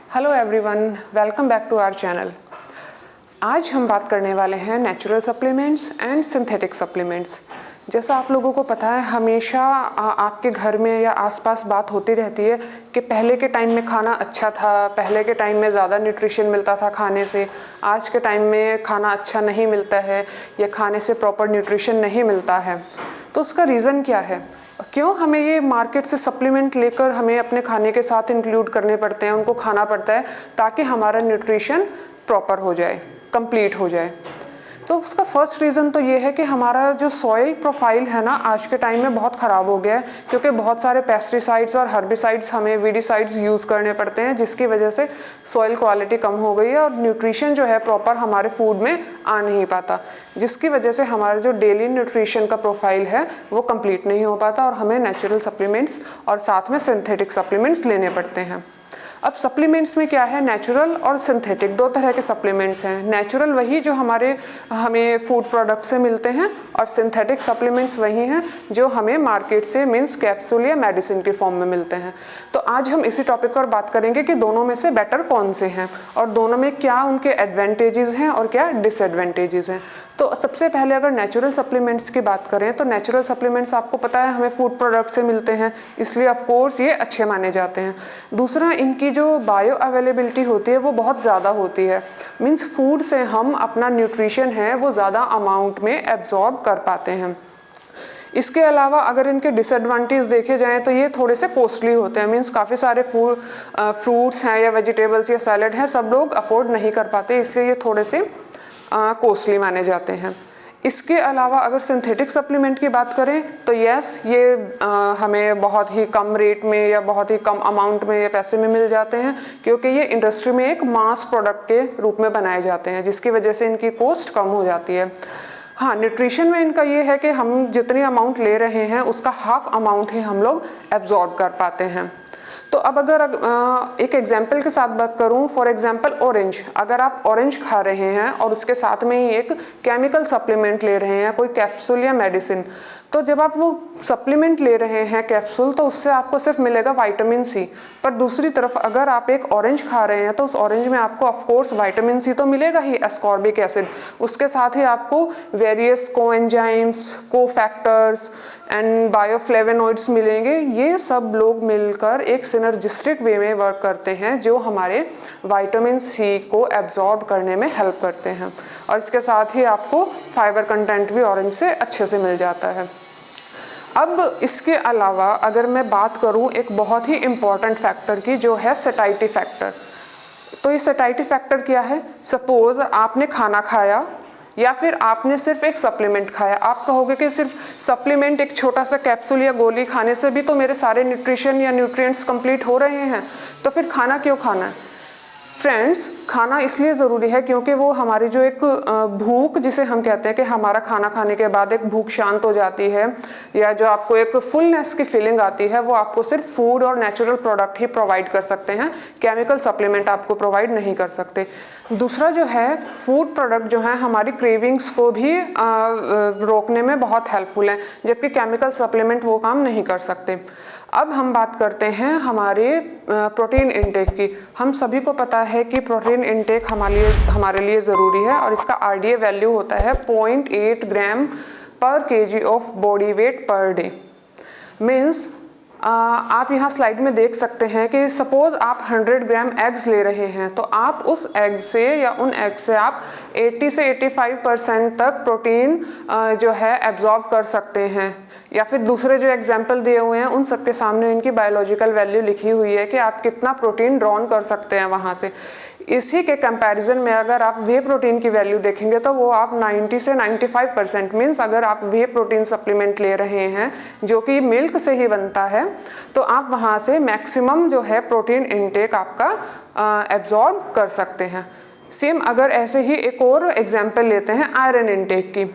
Hello everyone, welcome back to our channel. आज हम बात करने वाले हैं natural supplements and synthetic supplements. जैसा आप लोगों को पता है, हमेशा आपके घर में या आसपास बात होती रहती है कि पहले के टाइम में खाना अच्छा था, पहले के टाइम में ज़्यादा न्यूट्रिशन मिलता था खाने से, आज के टाइम में खाना अच्छा नहीं मिलता है या खाने से प्रॉपर न्यूट्रिशन नहीं मिलता है। तो उसका रीज़न क्या है? क्यों हमें ये मार्केट से सप्लीमेंट लेकर हमें अपने खाने के साथ इंक्लूड करने पड़ते हैं, उनको खाना पड़ता है ताकि हमारा न्यूट्रिशन प्रॉपर हो जाए, कंप्लीट हो जाए। तो उसका फर्स्ट रीज़न तो ये है कि हमारा जो सॉइल प्रोफाइल है ना, आज के टाइम में बहुत ख़राब हो गया है, क्योंकि बहुत सारे पेस्टिसाइड्स और हर्बिसाइड्स, हमें वीडिसाइड्स यूज़ करने पड़ते हैं, जिसकी वजह से सॉइल क्वालिटी कम हो गई है और न्यूट्रिशन जो है प्रॉपर हमारे फूड में आ नहीं पाता, जिसकी वजह से हमारा जो डेली न्यूट्रिशन का प्रोफाइल है वो कंप्लीट नहीं हो पाता और हमें नेचुरल सप्लीमेंट्स और साथ में सिंथेटिक सप्लीमेंट्स लेने पड़ते हैं। अब सप्लीमेंट्स में क्या है, नेचुरल और सिंथेटिक दो तरह के सप्लीमेंट्स हैं। नेचुरल वही जो हमें फूड प्रोडक्ट से मिलते हैं और सिंथेटिक सप्लीमेंट्स वही हैं जो हमें मार्केट से मीन्स कैप्सूल या मेडिसिन की फॉर्म में मिलते हैं। तो आज हम इसी टॉपिक पर बात करेंगे कि दोनों में से बेटर कौन से हैं और दोनों में क्या उनके एडवांटेजेस हैं और क्या डिसएडवांटेजेस हैं। तो सबसे पहले अगर नेचुरल सप्लीमेंट्स की बात करें तो नेचुरल सप्लीमेंट्स आपको पता है हमें फूड प्रोडक्ट से मिलते हैं, इसलिए ऑफ कोर्स ये अच्छे माने जाते हैं। दूसरा, इनकी जो बायो अवेलेबिलिटी होती है वो बहुत ज़्यादा होती है, मीन्स फूड से हम अपना न्यूट्रिशन है वो ज़्यादा अमाउंट में एब्जॉर्ब कर पाते हैं। इसके अलावा अगर इनके डिसएडवांटेज देखे जाएँ तो ये थोड़े से कॉस्टली होते हैं, मीन्स काफ़ी सारे फ्रूट्स हैं या वेजिटेबल्स या सैलड हैं, सब लोग अफोर्ड नहीं कर पाते, इसलिए ये थोड़े से कॉस्टली माने जाते हैं। इसके अलावा अगर सिंथेटिक सप्लीमेंट की बात करें तो यस, ये हमें बहुत ही कम रेट में या बहुत ही कम अमाउंट में या पैसे में मिल जाते हैं, क्योंकि ये इंडस्ट्री में एक मास प्रोडक्ट के रूप में बनाए जाते हैं, जिसकी वजह से इनकी कॉस्ट कम हो जाती है। हाँ, न्यूट्रिशन में इनका ये है कि हम जितनी अमाउंट ले रहे हैं उसका हाफ अमाउंट ही हम लोग एब्जॉर्ब कर पाते हैं। तो अब अगर एक एग्जाम्पल के साथ बात करूं, फॉर एग्जाम्पल ऑरेंज, अगर आप ऑरेंज खा रहे हैं और उसके साथ में ही एक केमिकल सप्लीमेंट ले रहे हैं, कोई कैप्सूल या मेडिसिन, तो जब आप वो सप्लीमेंट ले रहे हैं कैप्सूल, तो उससे आपको सिर्फ मिलेगा विटामिन सी। पर दूसरी तरफ अगर आप एक ऑरेंज खा रहे हैं तो उस ऑरेंज में आपको ऑफ कोर्स विटामिन सी तो मिलेगा ही, एस्कॉर्बिक एसिड, उसके साथ ही आपको various coenzymes, cofactors and bioflavonoids मिलेंगे। ये सब लोग मिलकर एक सिनर्जिस्टिक वे में वर्क करते हैं जो हमारे विटामिन सी को एब्जॉर्ब करने में हेल्प करते हैं, और इसके साथ ही आपको फाइबर कंटेंट भी ऑरेंज से अच्छे से मिल जाता है। अब इसके अलावा अगर मैं बात करूं एक बहुत ही इम्पॉर्टेंट फैक्टर की, जो है सैटिस्फैक्टरी फैक्टर। तो ये सैटिस्फैक्टरी फैक्टर क्या है? सपोज आपने खाना खाया या फिर आपने सिर्फ एक सप्लीमेंट खाया, आप कहोगे कि सिर्फ सप्लीमेंट, एक छोटा सा कैप्सूल या गोली खाने से भी तो मेरे सारे न्यूट्रिशन या न्यूट्रिएंट्स कंप्लीट हो रहे हैं, तो फिर खाना क्यों खाना है? फ्रेंड्स, खाना इसलिए ज़रूरी है क्योंकि वो हमारी जो एक भूख, जिसे हम कहते हैं कि हमारा खाना खाने के बाद एक भूख शांत हो जाती है या जो आपको एक फुलनेस की फीलिंग आती है, वो आपको सिर्फ फूड और नेचुरल प्रोडक्ट ही प्रोवाइड कर सकते हैं, केमिकल सप्लीमेंट आपको प्रोवाइड नहीं कर सकते। दूसरा जो है, फूड प्रोडक्ट जो है हमारी क्रेविंग्स को भी रोकने में बहुत हेल्पफुल हैं, जबकि केमिकल सप्लीमेंट वो काम नहीं कर सकते। अब हम बात करते हैं हमारे प्रोटीन इंटेक की। हम सभी को पता है कि प्रोटीन इंटेक हमारे लिए ज़रूरी है और इसका आरडीए वैल्यू होता है 0.8 ग्राम पर KG of body weight per day. Means आप यहाँ स्लाइड में देख सकते हैं कि सपोज आप 100 ग्राम एग्स ले रहे हैं, तो आप उस एग से या उन एग से आप 80 से 85% तक प्रोटीन जो है एब्जॉर्ब कर सकते हैं। या फिर दूसरे जो एग्जाम्पल दिए हुए हैं उन सबके सामने इनकी बायोलॉजिकल वैल्यू लिखी हुई है कि आप कितना प्रोटीन ड्रॉन कर सकते हैं वहाँ से। इसी के कंपैरिजन में अगर आप वे प्रोटीन की वैल्यू देखेंगे तो वो आप 90 से 95%, मीन्स अगर आप वे प्रोटीन सप्लीमेंट ले रहे हैं जो कि मिल्क से ही बनता है, तो आप वहाँ से मैक्सिमम जो है प्रोटीन इंटेक आपका एब्जॉर्ब कर सकते हैं। सेम अगर ऐसे ही एक और एग्जाम्पल लेते हैं आयरन इंटेक की,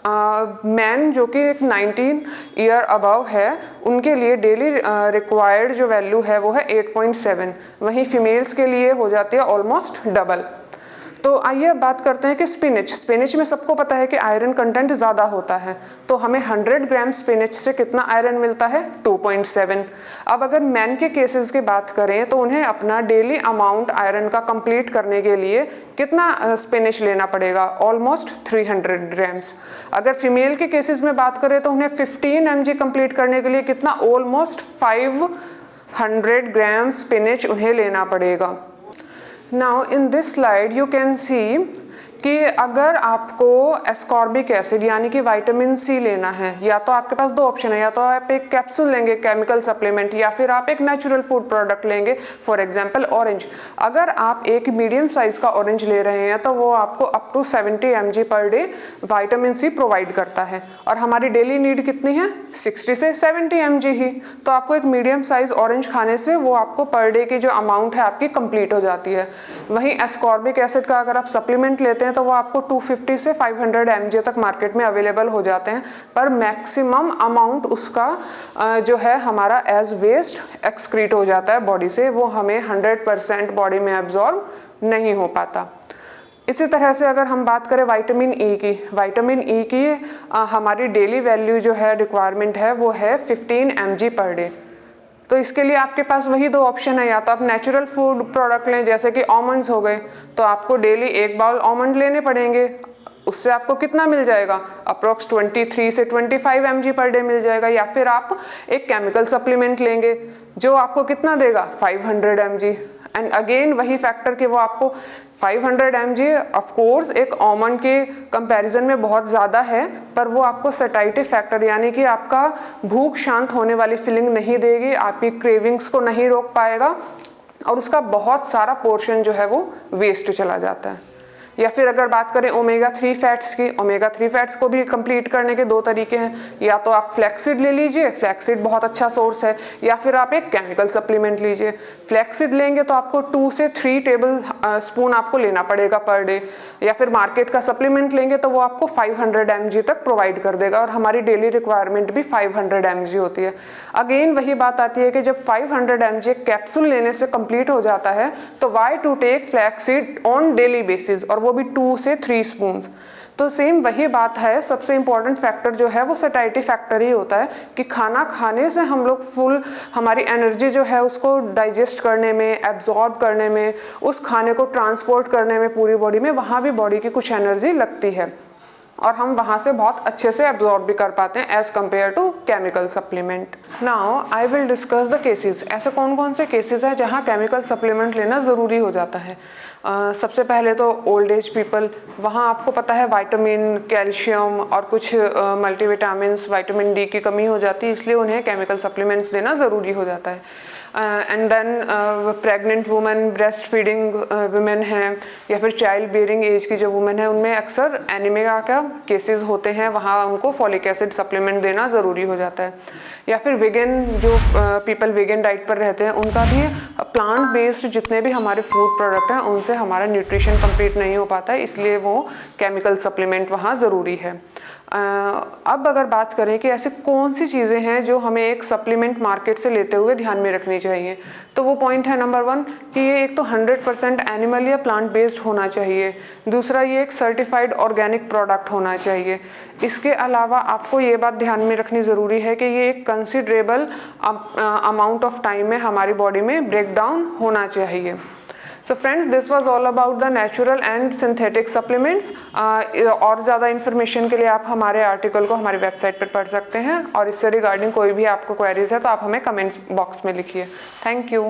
मैन जो कि एक 19 ईयर अबव है, उनके लिए डेली रिक्वायर्ड जो वैल्यू है वो है 8.7, वहीं फीमेल्स के लिए हो जाती है ऑलमोस्ट डबल। तो आइए अब बात करते हैं कि स्पिनच में सबको पता है कि आयरन कंटेंट ज़्यादा होता है, तो हमें 100 ग्राम स्पिनच से कितना आयरन मिलता है? 2.7। अब अगर मैन के केसेस की बात करें तो उन्हें अपना डेली अमाउंट आयरन का कंप्लीट करने के लिए कितना स्पिनच लेना पड़ेगा? Almost 300 grams. अगर फीमेल के केसेस में बात करें तो उन्हें 15 mg कंप्लीट करने के लिए कितना? ऑलमोस्ट 500 ग्राम स्पिनच उन्हें लेना पड़ेगा। Now in this slide you can see कि अगर आपको एस्कॉर्बिक एसिड यानी कि विटामिन सी लेना है, या तो आपके पास दो ऑप्शन है, या तो आप एक कैप्सूल लेंगे केमिकल सप्लीमेंट, या फिर आप एक नेचुरल फूड प्रोडक्ट लेंगे, फॉर एग्जांपल ऑरेंज। अगर आप एक मीडियम साइज का ऑरेंज ले रहे हैं तो वो आपको up to 70 mg per day vitamin C provide करता है, और हमारी डेली नीड कितनी है? 60 से 70 mg ही। तो आपको एक मीडियम साइज ऑरेंज खाने से वो आपको पर डे की जो अमाउंट है आपकी कंप्लीट हो जाती है। वहीं एस्कॉर्बिक एसिड का अगर आप सप्लीमेंट लेते हैं तो वो आपको 250 से 500 mg तक मार्केट में अवेलेबल हो जाते हैं, पर मैक्सिमम अमाउंट उसका जो है हमारा एज वेस्ट एक्सक्रीट हो जाता है बॉडी से, वो हमें 100% बॉडी में एब्जॉर्ब नहीं हो पाता। इसी तरह से अगर हम बात करें विटामिन ई की हमारी डेली वैल्यू जो है रिक्वायरमेंट है वो है 15 mg पर डे। तो इसके लिए आपके पास वही दो ऑप्शन है, या तो आप नेचुरल फूड प्रोडक्ट लें जैसे कि आमंड्स हो गए, तो आपको डेली एक बाउल आमंड लेने पड़ेंगे, उससे आपको कितना मिल जाएगा? अप्रोक्स 23 से 25 mg पर डे मिल जाएगा। या फिर आप एक केमिकल सप्लीमेंट लेंगे जो आपको कितना देगा? 500 mg। एंड अगेन वही फैक्टर कि वो आपको 500 mg ऑफ कोर्स एक आमंड के कंपैरिजन में बहुत ज़्यादा है, पर वो आपको सैटिस्फैक्टरी फैक्टर यानी कि आपका भूख शांत होने वाली फीलिंग नहीं देगी, आपकी क्रेविंग्स को नहीं रोक पाएगा, और उसका बहुत सारा पोर्शन जो है वो वेस्ट चला जाता है। या फिर अगर बात करें ओमेगा 3 फैट्स की, ओमेगा 3 फैट्स को भी कंप्लीट करने के दो तरीके हैं, या तो आप फ्लैक्सीड ले लीजिए, फ्लैक्सीड बहुत अच्छा सोर्स है, या फिर आप एक केमिकल सप्लीमेंट लीजिए। फ्लैक्सीड लेंगे तो आपको 2 से 3 टेबल स्पून आपको लेना पड़ेगा पर डे, या फिर मार्केट का सप्लीमेंट लेंगे तो वो आपको 500 mg तक प्रोवाइड कर देगा, और हमारी डेली रिक्वायरमेंट भी 500 mg होती है। अगेन वही बात आती है कि जब 500 mg कैप्सूल लेने से कंप्लीट हो जाता है तो why to take flaxseed on daily basis, और वो भी 2 से 3 स्पून्स। तो सेम वही बात है, सबसे इंपॉर्टेंट फैक्टर जो है वो सैटिस्फैक्टरी फैक्टर ही होता है कि खाना खाने से हम लोग फुल हमारी एनर्जी जो है उसको डाइजेस्ट करने में, एब्जॉर्ब करने में, उस खाने को ट्रांसपोर्ट करने में पूरी बॉडी में, वहाँ भी बॉडी की कुछ एनर्जी लगती है, और हम वहाँ से बहुत अच्छे से एब्जॉर्ब भी कर पाते हैं as compare to chemical supplement. Now I will discuss the cases. ऐसे कौन कौन से केसेस हैं जहाँ केमिकल सप्लीमेंट लेना ज़रूरी हो जाता है। सबसे पहले तो ओल्ड एज पीपल, वहाँ आपको पता है विटामिन, कैल्शियम और कुछ मल्टीविटामिन्स, विटामिन डी की कमी हो जाती है, इसलिए उन्हें केमिकल सप्लीमेंट्स देना ज़रूरी हो जाता है। And then pregnant women, breast feeding women हैं, या फिर चाइल्ड बियरिंग एज की जो वुमेन है, उनमें अक्सर एनीमिया का केसेस होते हैं, वहाँ उनको फॉलिक एसिड सप्लीमेंट देना ज़रूरी हो जाता है। या फिर वेगन, जो पीपल वेगन डाइट पर रहते हैं, उनका भी प्लांट बेस्ड जितने भी हमारे फूड प्रोडक्ट हैं उनसे हमारा न्यूट्रिशन कंप्लीट नहीं हो पाता है, इसलिए वो केमिकल सप्लीमेंट वहाँ ज़रूरी है। अब अगर बात करें कि ऐसे कौन सी चीज़ें हैं जो हमें एक सप्लीमेंट मार्केट से लेते हुए ध्यान में रखनी चाहिए, तो वो पॉइंट है नंबर 1 कि ये एक तो 100% एनिमल या प्लांट बेस्ड होना चाहिए। दूसरा, ये एक सर्टिफाइड ऑर्गेनिक प्रोडक्ट होना चाहिए। इसके अलावा आपको ये बात ध्यान में रखनी ज़रूरी है कि ये एक कंसिडरेबल अमाउंट ऑफ टाइम में हमारी बॉडी में ब्रेक डाउन होना चाहिए। So friends, this was all about the natural and synthetic supplements. और ज़्यादा इन्फॉर्मेशन के लिए आप हमारे आर्टिकल को हमारी वेबसाइट पर पढ़ सकते हैं, और इससे रिगार्डिंग कोई भी आपको क्वेरीज है तो आप हमें कमेंट्स बॉक्स में लिखिए। Thank you.